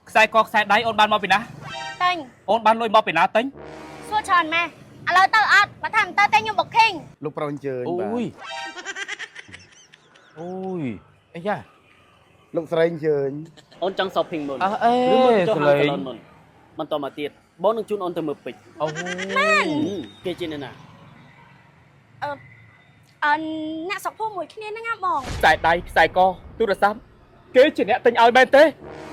ខ្សែកខ្សែដៃអូនបានមកពីណាតែងអូនបានលុយមកពីណាតែងសួរច្រើនម៉ែឥឡូវទៅអត់បើថាមិនទៅតែខ្ញុំបុកខេងលោកប្រុសអញ្ជើញបាទអូយអីយ៉ាលោកស្រីអញ្ជើញអូនចង់ shopping មុន អេសលេងបន្តមកទៀតបងនឹងជូនអូនទៅមើលពេជ្រអូម៉ែនគេជាអ្នកណាអ្នកសុកភូមិមួយគ្នាហ្នឹងណាបង ខ្សែដៃខ្សែកទូរស័ព្ទគេជាអ្នកទិញឲ្យមែនទេ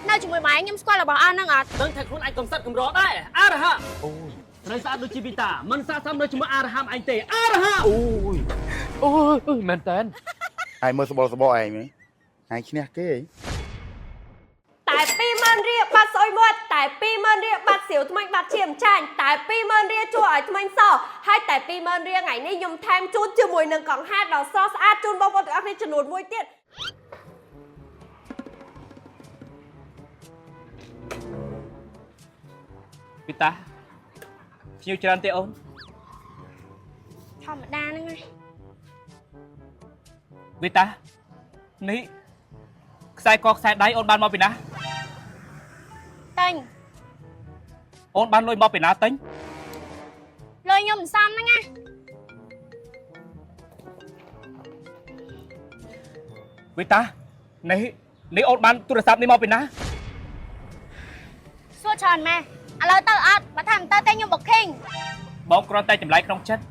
នៅជាមួយម៉ែខ្ញុំស្គាល់របស់អស់ហ្នឹងអត់ដឹងថាខ្លួនឯងកំសត់កំរដែរអរហៈអូយត្រូវស្អាតដូចជីវីតាមិនស័ក្តិសមនៅជាមួយអរហៈឯងទេអរហៈអូយមែនតើឯងមើលសបល់សបល់ឯងឯងឈ្នះគេតែ20000រៀលបាត់ស្អុយមាត់តែ20000រៀលបាត់សៀវថ្មីបាត់ឈាមចាញ់តែ20000រៀលជួយឲ្យថ្មីសហើយតែ20000រៀលថ្ងៃនេះខ្ញុំថែមជូនជាមួយនឹងកង្ហារដ៏ស្រស់ស្អាតជូនបងប្អូនទាំងអស់គ្នាចំនួន1ទៀតពីតាភ្ញៀវច្រើនទេអូនធម្មតាហ្នឹងហើយពីតានេះខ្សែកខ្សែដៃអូនបានមកពីណាតែងអូនបានលុយមកពីណាតែងលុយខ្ញុំមិនសមហ្នឹងណាវិតានេះអូនបានទូរស័ព្ទនេះមកពីណាសួរច្រើនម៉ែឥឡូវទៅអត់បើថាមិនទៅតែខ្ញុំបុកខេងបងគ្រាន់តែចម្លែកក្នុងចិត្ត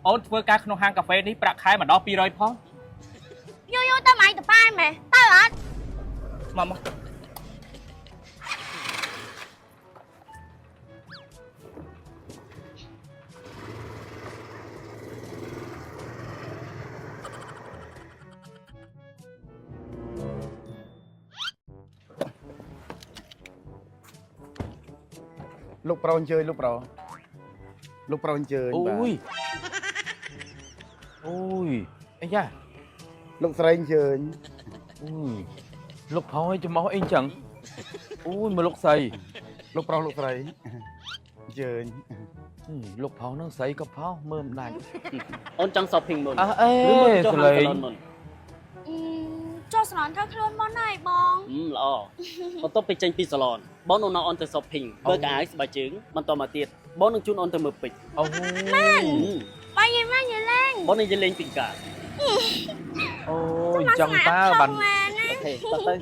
អូនធ្វើការក្នុងហាងកាហ្វេនេះប្រាក់ខែម្ដង200ផងយូរទៅម៉ៃទៅប៉ែម៉ែទៅអត់មកលោកប្រុសអញ្ជើញលោកប្រុសអញ្ជើញបាទអូយអីយ៉ាលោកស្រីអញ្ជើញអូយលោកផោឲ្យចំអស់អីចឹងអូយមកលោកស្រីលោកប្រុសលោកស្រីអញ្ជើញលោកផោនឹងស្រីក៏ផោមើលមិនដាច់អូនចង់ shopping មុនអេសលេងចុះសាឡនធ្វើខ្លួនមុនហើយបងល្អបន្ទាប់ពីចេញពីសាឡនបងនឹងណៅអូនទៅ shopping ធ្វើកាយស្បែកជើងបន្តមកទៀតបងនឹងជូនអូនទៅមើលពេជ្រអូម៉ែនបាយយីម៉ែនយីលេងបងនឹងយីលេងពីកាអូយចង់តើបានអូខេទៅ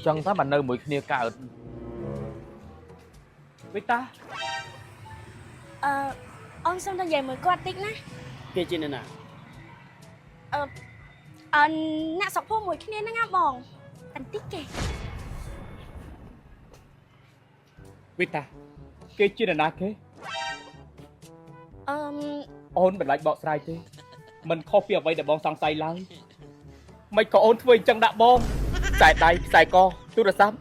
ចង់តើបាននៅមួយគ្នាកើតវិតាអូនសុំតែនិយាយមួយគាត់តិចណាគេជាអ្នកណាអ្នកសុកភូមិមួយគ្នាហ្នឹងណាបងបន្តិចគេវិតាគេជាអ្នកណាគេអូនមិនបាច់បកស្រាយទេមិនខុសពីអ្វីដែលបងសង្ស័យឡើយមិនក៏អូនធ្វើអញ្ចឹងដាក់បងខ្សែដៃខ្សែកទូរស័ព្ទ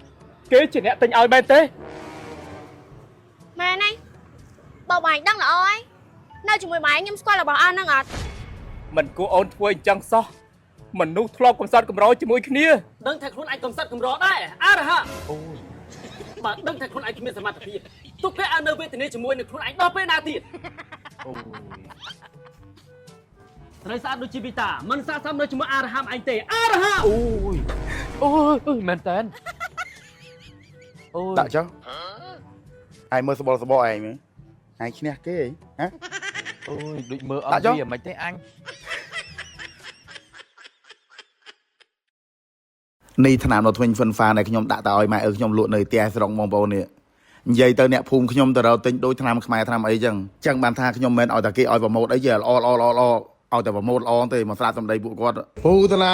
គេជាអ្នកទិញឲ្យមែនទេម៉ែនេះបើបាញ់ដឹងល្អហើយនៅជាមួយម៉ែខ្ញុំស្គាល់របស់អស់ហ្នឹងអត់មិនគួរអូនធ្វើអញ្ចឹងសោះមនុស្សធ្លាប់កំសត់កំរោជាមួយគ្នាដឹងថាខ្លួនឯងកំសត់កំរដែរអរហៈអូយបើដឹងថាខ្លួនឯងគ្មានសមត្ថភាពទុកគេឲ្យនៅវេទនាជាមួយនឹងខ្លួនឯងដល់ពេលណាទៀតអូយត្រូវស្អាតដូចជីវីតាមិនស័ក្តិសមនៅជាមួយអរហៈឯងទេអរហៈអូយមែនតើអូយដាក់ចុះឯងមើលសបល់សបល់ឯងឈ្នះគេហ៎អូយដូចមើលអត់វាមិនទេអញនេះថ្នាំដល់ធ្មេញហ្វិនហ្វាដែលខ្ញុំដាក់ទៅឲ្យម៉ែខ្ញុំលក់នៅផ្ទះស្រុកបងប្អូននេះនិយាយទៅអ្នកភូមិខ្ញុំទៅរកទិញដូចថ្នាំខ្មែរថ្នាំអីចឹងបានថាខ្ញុំមិនឲ្យតែគេឲ្យប្រម៉ូតអីជាល្អឲ្យតែប្រម៉ូតល្អទេមកស្រាបសម្ដីពួកគាត់ភូតណា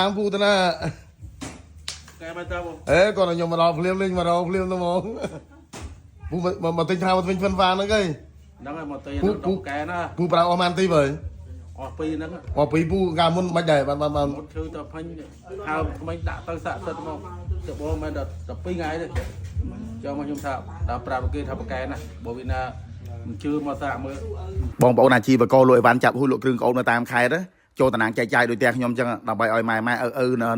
កែមកទៅបងគាត់ខ្ញុំមកដល់ភ្លាមលេងមកដល់ភ្លាមទៅហ្មងពូមកទិញថ្នាំធ្មេញហ្វិនហ្វាហ្នឹងហើយមកទិញដល់ដុំកែណាពូប្រើអស់ម៉ានទីបើអស់ពីហ្នឹងអស់ពីពូកាលមុនមិនដែរបានមុនឈឺទៅផាញ់ហៅថ្មីដាក់ទៅសាក់សិតមកទៅបងមិនដល់12ថ្ងៃទេចូលមកខ្ញុំថាដល់ប្រាប់គេថាប្រកែណាបើវិណាមិនជឿមកសាក់មើលបងប្អូនអាជីវករលក់អីវ៉ាន់ចាប់ហ៊ូលក់គ្រឿងកោននៅតាមខេត្តចូលតំណាងចែកចាយដូចតែខ្ញុំចឹងដើម្បីឲ្យម៉ែ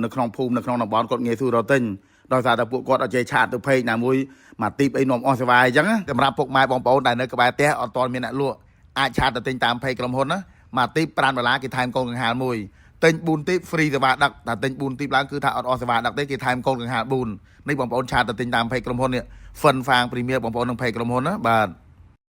នៅក្នុងភូមិនៅក្នុងតំបន់គាត់ងាយស្រួលរកទិញដោយសារតែពួកគាត់អត់ចេះឆាតទៅពេកណាមួយមកទីបអីនាំអស់សេវាអញ្ចឹងសម្រាប់ពុកម៉ែបងប្អូនដែលនៅក្បែរផ្ទះអត់ទាន់មានអ្នកលក់អាចឆាតទៅទិញតាមពេកក្រុមហ៊ុនណាមកទី$5គេថែមកូនកង្ហារមួយ ទិញ4ទីប free សេវាដឹកតែទិញ4ទីបឡើងគឺថាអត់អស់សេវាដឹកទេគេថែមកូនកង្ហារ4នេះបងប្អូនឆាតទៅទិញតាមเพจក្រុមហ៊ុននេះ Fun Fang Premier បងប្អូននឹងเพจក្រុមហ៊ុនណាបាទ